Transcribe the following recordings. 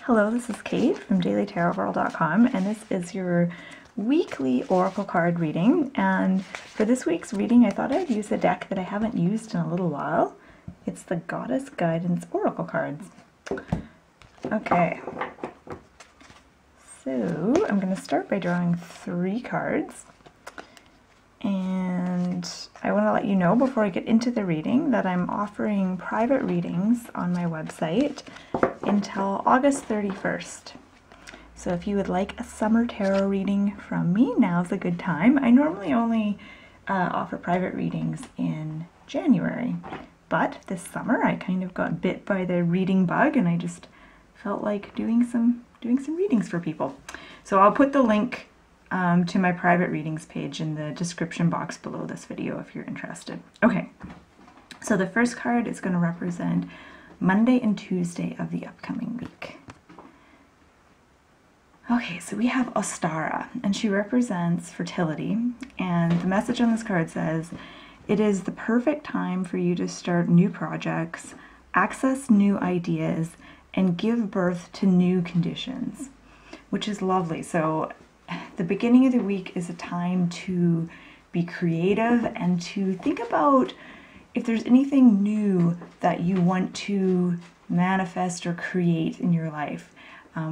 Hello, this is Kate from dailytarotgirl.com, and this is your weekly oracle card reading. And for this week's reading, I thought I'd use a deck that I haven't used in a little while. It's the Goddess Guidance Oracle cards. Okay, so I'm going to start by drawing 3 cards. And I want to let you know before I get into the reading that I'm offering private readings on my website until August 31st. So if you would like a summer tarot reading from me, now's a good time. I normally only offer private readings in January, but this summer I kind of got bit by the reading bug and I just felt like doing some readings for people. So I'll put the link to my private readings page in the description box below this video if you're interested. Okay, so the first card is going to represent Monday and Tuesday of the upcoming week. Okay, so we have Ostara, and she represents fertility, and the message on this card says, "It is the perfect time for you to start new projects, access new ideas, and give birth to new conditions," which is lovely. So the beginning of the week is a time to be creative and to think about if there's anything new that you want to manifest or create in your life.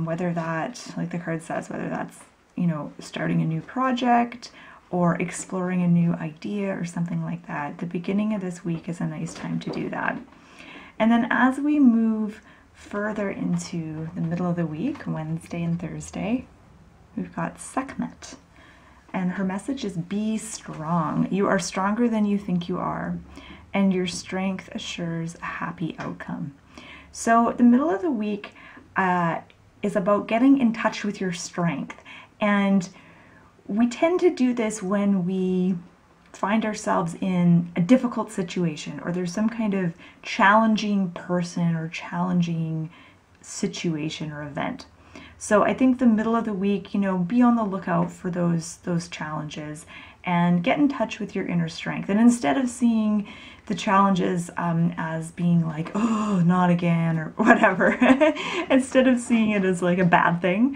Whether that, like the card says, whether that's, you know, starting a new project or exploring a new idea or something like that. The beginning of this week is a nice time to do that. And then as we move further into the middle of the week, Wednesday and Thursday, we've got Sekhmet, and her message is be strong. You are stronger than you think you are, and your strength assures a happy outcome. So the middle of the week is about getting in touch with your strength, and we tend to do this when we find ourselves in a difficult situation or there's some kind of challenging person or challenging situation or event. So I think the middle of the week, you know, be on the lookout for those challenges and get in touch with your inner strength. And instead of seeing the challenges as being like, oh, not again, or whatever, instead of seeing it as like a bad thing,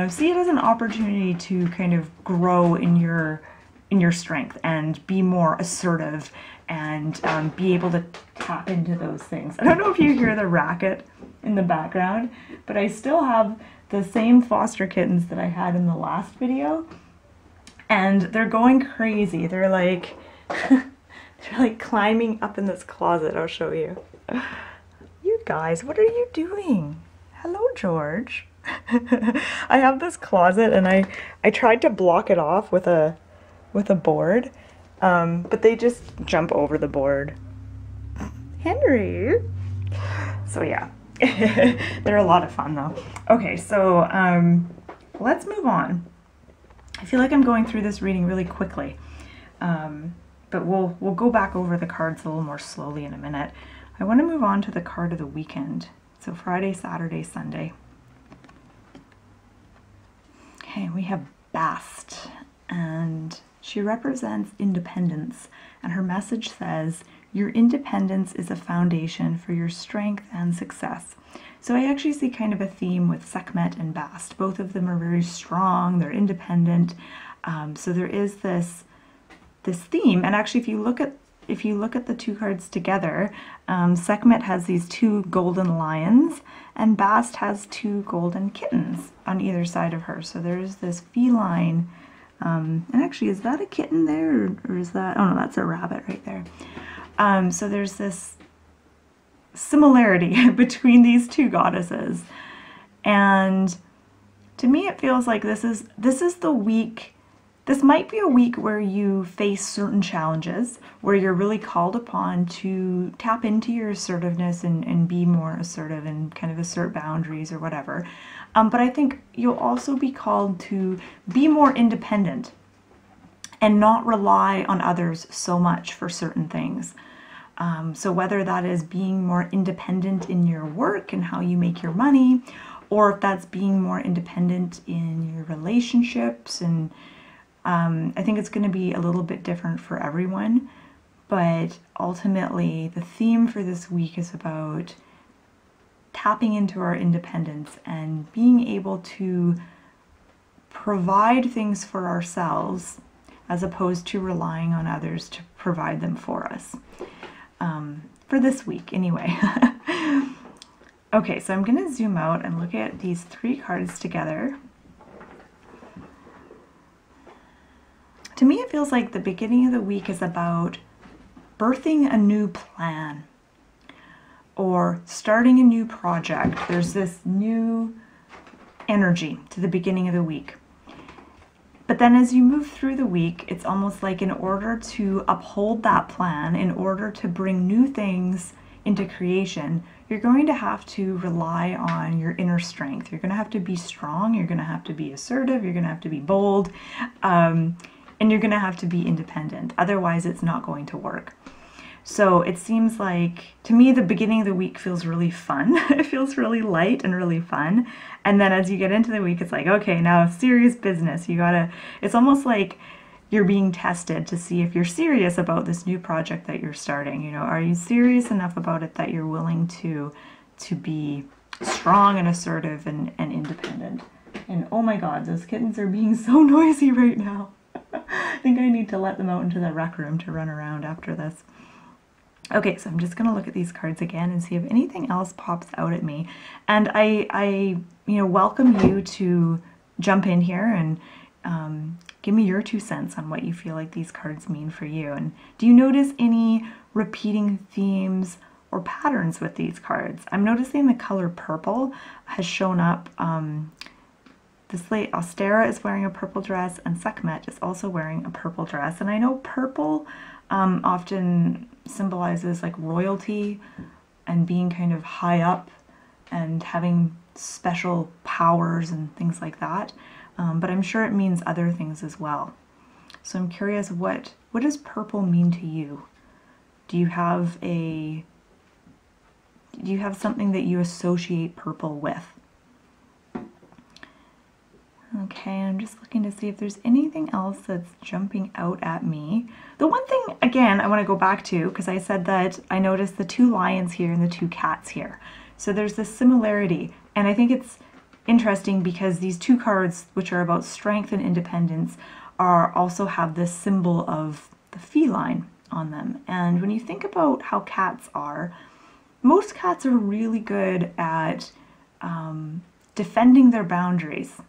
see it as an opportunity to kind of grow in your strength and be more assertive and be able to tap into those things. I don't know if you hear the racket in the background, but I still have the same foster kittens that I had in the last video, and they're going crazy. They're like they're like climbing up in this closet. I'll show you. You guys, what are you doing? Hello, George. I have this closet and I tried to block it off with a board, but they just jump over the board. Henry. So yeah. They're a lot of fun though. Okay, so let's move on. I feel like I'm going through this reading really quickly, but we'll go back over the cards a little more slowly in a minute. I want to move on to the card of the weekend. So Friday, Saturday, Sunday. Okay, we have Bast, and she represents independence, and her message says, your independence is a foundation for your strength and success. So I actually see kind of a theme with Sekhmet and Bast. Both of them are very strong, they're independent. So there is this theme, and actually if you look at the 2 cards together, Sekhmet has these 2 golden lions and Bast has 2 golden kittens on either side of her. So there's this feline, and actually is that a kitten there or is that, oh no, that's a rabbit right there. So there's this similarity between these 2 goddesses, and to me it feels like this is the week. This might be a week where you face certain challenges, where you're really called upon to tap into your assertiveness and be more assertive and kind of assert boundaries or whatever. But I think you'll also be called to be more independent and not rely on others so much for certain things. So whether that is being more independent in your work and how you make your money, or if that's being more independent in your relationships, and I think it's going to be a little bit different for everyone, but ultimately the theme for this week is about tapping into our independence and being able to provide things for ourselves as opposed to relying on others to provide them for us. For this week, anyway. Okay, so I'm going to zoom out and look at these 3 cards together. To me, it feels like the beginning of the week is about birthing a new plan or starting a new project. There's this new energy to the beginning of the week. But then as you move through the week, it's almost like in order to uphold that plan, in order to bring new things into creation, you're going to have to rely on your inner strength. You're going to have to be strong, you're going to have to be assertive, you're going to have to be bold, and you're going to have to be independent. Otherwise, it's not going to work. So it seems like, to me, the beginning of the week feels really fun. It feels really light and really fun. And then as you get into the week, it's like, okay, now serious business. It's almost like you're being tested to see if you're serious about this new project that you're starting. You know, are you serious enough about it that you're willing to be strong and assertive and independent? And oh my God, those kittens are being so noisy right now. I think I need to let them out into the rec room to run around after this. Okay, so I'm just going to look at these cards again and see if anything else pops out at me. And I welcome you to jump in here and give me your 2 cents on what you feel like these cards mean for you. And do you notice any repeating themes or patterns with these cards? I'm noticing the color purple has shown up. This lady, Ostera, is wearing a purple dress, and Sekhmet is also wearing a purple dress. And I know purple often symbolizes like royalty and being kind of high up and having special powers and things like that. But I'm sure it means other things as well. So I'm curious, what does purple mean to you? Do you have something that you associate purple with? Okay, I'm just looking to see if there's anything else that's jumping out at me. The one thing, again, I want to go back to, because I said that I noticed the 2 lions here and the 2 cats here. So there's this similarity, and I think it's interesting because these 2 cards, which are about strength and independence, also have this symbol of the feline on them. And when you think about how cats are, most cats are really good at defending their boundaries.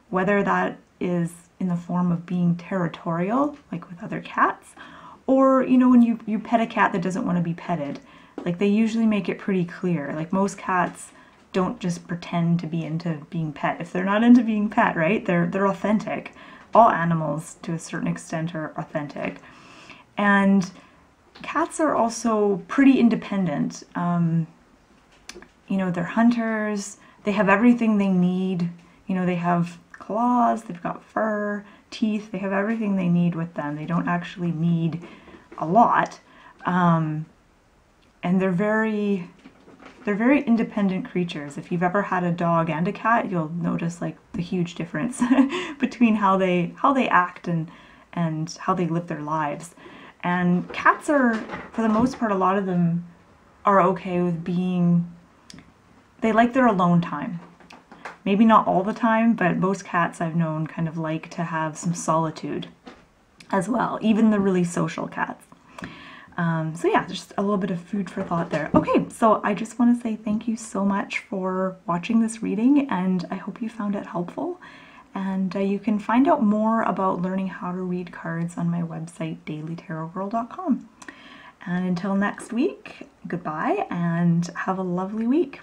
Whether that is in the form of being territorial, like with other cats, or, you know, when you pet a cat that doesn't want to be petted, like they usually make it pretty clear. Like most cats don't just pretend to be into being pet. If they're not into being pet, right, they're authentic. All animals, to a certain extent, are authentic. And cats are also pretty independent. You know, they're hunters. They have everything they need. You know, they have claws, they've got fur, teeth, they have everything they need with them. They don't actually need a lot. And they're very independent creatures. If you've ever had a dog and a cat, you'll notice like the huge difference between how they act and how they live their lives. And cats are, for the most part, a lot of them are okay with they like their alone time. Maybe not all the time, but most cats I've known kind of like to have some solitude as well, even the really social cats. So yeah, just a little bit of food for thought there. Okay, so I just want to say thank you so much for watching this reading, and I hope you found it helpful. And you can find out more about learning how to read cards on my website, dailytarotgirl.com. And until next week, goodbye and have a lovely week.